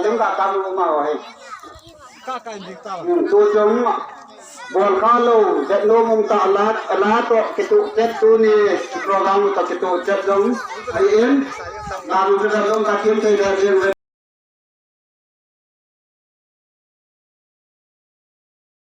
chúng ta cầm mà rồi các cái gì tao tu chúng buồn khó lâu để nô mông tạo lá to cái tụ chết tu ni program tập cái tụ chết giống hay yến làm cho chúng ta kiếm thấy